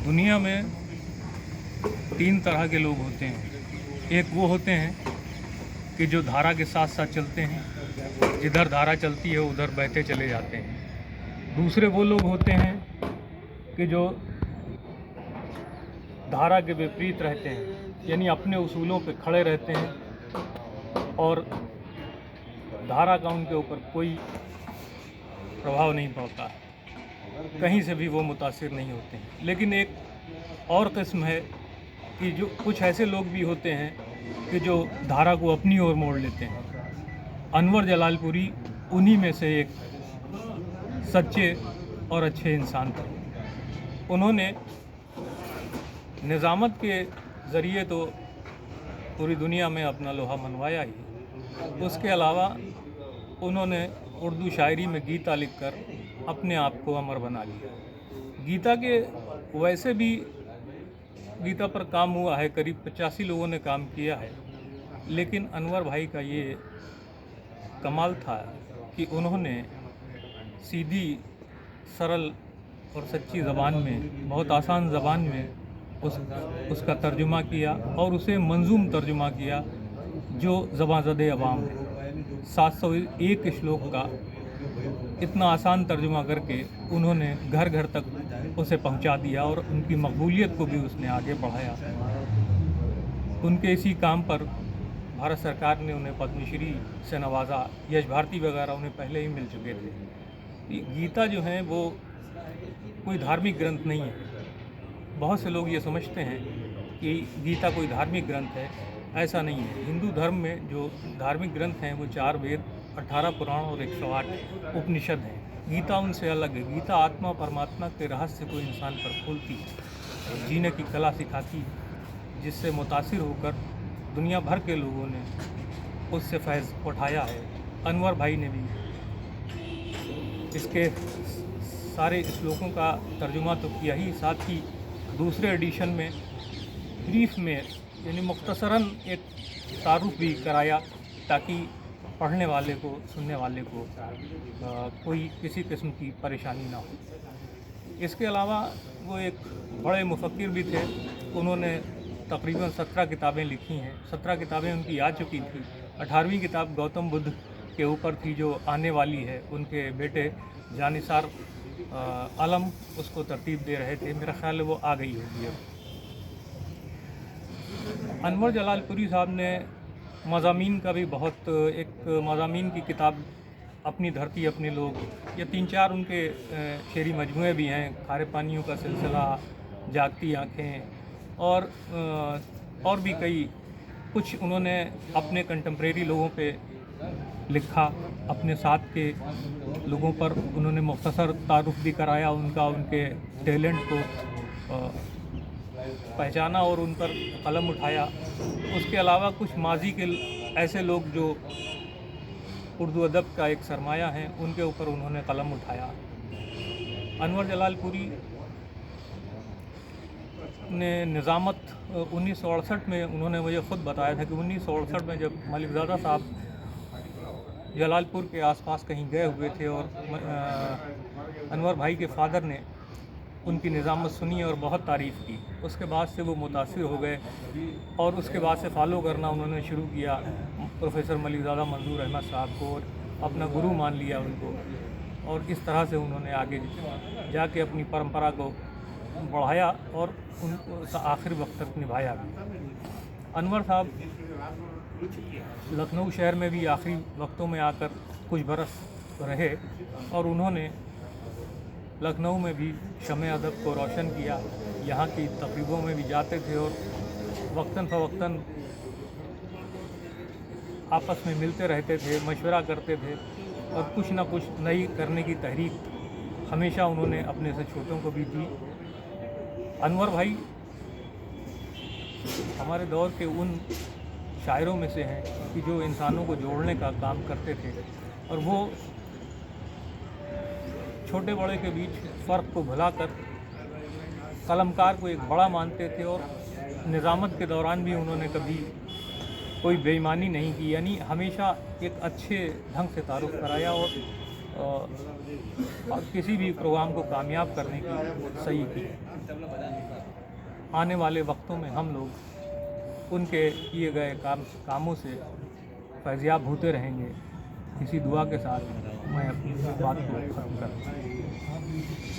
दुनिया में तीन तरह के लोग होते हैं। एक वो होते हैं कि जो धारा के साथ साथ चलते हैं, जिधर धारा चलती है उधर बहते चले जाते हैं। दूसरे वो लोग होते हैं कि जो धारा के विपरीत रहते हैं, यानी अपने उसूलों पे खड़े रहते हैं और धारा का उनके ऊपर कोई प्रभाव नहीं पड़ता है, कहीं से भी वो मुतासिर नहीं होते हैं। लेकिन एक और किस्म है कि जो कुछ ऐसे लोग भी होते हैं कि जो धारा को अपनी ओर मोड़ लेते हैं। अनवर जलालपुरी उन्हीं में से एक सच्चे और अच्छे इंसान थे। उन्होंने निज़ामत के ज़रिए तो पूरी दुनिया में अपना लोहा मनवाया ही, उसके अलावा उन्होंने उर्दू शायरी में गीता लिखकर अपने आप को अमर बना लिया। गीता के वैसे भी गीता पर काम हुआ है, करीब 85 लोगों ने काम किया है, लेकिन अनवर भाई का ये कमाल था कि उन्होंने सीधी, सरल और सच्ची ज़बान में, बहुत आसान ज़बान में उसका तर्जुमा किया और उसे मंजूम तर्जुमा किया जो ज़बां-ज़दे अवाम है। 701 श्लोक का इतना आसान तर्जुमा करके उन्होंने घर घर तक उसे पहुंचा दिया और उनकी मकबूलियत को भी उसने आगे बढ़ाया। उनके इसी काम पर भारत सरकार ने उन्हें पद्मश्री से नवाजा। यश भारती वगैरह उन्हें पहले ही मिल चुके थे। गीता जो है वो कोई धार्मिक ग्रंथ नहीं है। बहुत से लोग ये समझते हैं कि गीता कोई धार्मिक ग्रंथ है, ऐसा नहीं है। हिंदू धर्म में जो धार्मिक ग्रंथ हैं वो 4 वेद, 18 पुराण और 108 उपनिषद हैं। गीता उनसे अलग है। गीता आत्मा परमात्मा के रहस्य को इंसान पर खोलती है, जीने की कला सिखाती है, जिससे मुतासिर होकर दुनिया भर के लोगों ने उससे फैज़ उठाया है। अनवर भाई ने भी इसके सारे श्लोकों का तर्जुमा तो किया ही, साथ ही दूसरे एडिशन में ब्रीफ में यानी मुख्तसरन एक तारुफ भी कराया ताकि पढ़ने वाले को, सुनने वाले को कोई किसी किस्म की परेशानी ना हो। इसके अलावा वो एक बड़े मुफक्किर भी थे। उन्होंने तकरीबन 17 किताबें लिखी हैं। 17 किताबें उनकी आ चुकी थी। 18वीं किताब गौतम बुद्ध के ऊपर थी जो आने वाली है। उनके बेटे जानिसार आलम उसको तरतीब दे रहे थे। मेरा ख्याल है वो आ गई होगी अब। अनवर जलालपुरी साहब ने मज़ामीन का भी बहुत, एक मज़ामीन की किताब अपनी धरती अपने लोग, या 3-4 उनके शेरी मजमूए भी हैं। खारे पानियों का सिलसिला, जागती आँखें और भी कई कुछ उन्होंने अपने कंटेम्प्रेरी लोगों पे लिखा। अपने साथ के लोगों पर उन्होंने मुख्तसर तारुफ भी कराया, उनके टैलेंट को पहचाना और उन पर कलम उठाया। उसके अलावा कुछ माजी के ऐसे लोग जो उर्दू अदब का एक सरमाया हैं, उनके ऊपर उन्होंने कलम उठाया। अनवर जलालपुरी ने निज़ामत 1968 में, उन्होंने मुझे ख़ुद बताया था कि 1968 में जब मलिकज़ादा साहब जलालपुर के आसपास कहीं गए हुए थे और अनवर भाई के फ़ादर ने उनकी निज़ामत सुनी और बहुत तारीफ़ की। उसके बाद से वो मुतासिर हो गए और उसके बाद से फ़ॉलो करना उन्होंने शुरू किया प्रोफेसर मलिकज़ादा मंजूर अहमद साहब को, और अपना गुरु मान लिया उनको। और इस तरह से उन्होंने आगे जाके अपनी परंपरा को बढ़ाया और उनको आखिर वक्त तक निभाया भी। अनवर साहब लखनऊ शहर में भी आखिरी वक्तों में आकर कुछ बरस रहे और उन्होंने लखनऊ में भी शम्ए अदब को रोशन किया। यहाँ की तकरीबों में भी जाते थे और वक्तन फ़वक्तन आपस में मिलते रहते थे, मशवरा करते थे और कुछ ना कुछ नई करने की तहरीक हमेशा उन्होंने अपने से छोटों को भी दी। अनवर भाई हमारे दौर के उन शायरों में से हैं कि जो इंसानों को जोड़ने का काम करते थे और वो छोटे बड़े के बीच फ़र्क को भुलाकर कलमकार को एक बड़ा मानते थे। और निज़ामत के दौरान भी उन्होंने कभी कोई बेईमानी नहीं की, यानी हमेशा एक अच्छे ढंग से तारुफ कराया और और किसी भी प्रोग्राम को कामयाब करने की सही की। आने वाले वक्तों में हम लोग उनके किए गए कामों से फैज़याब होते रहेंगे। इसी दुआ के साथ मैं अपनी बात को ख़त्म करता हूँ।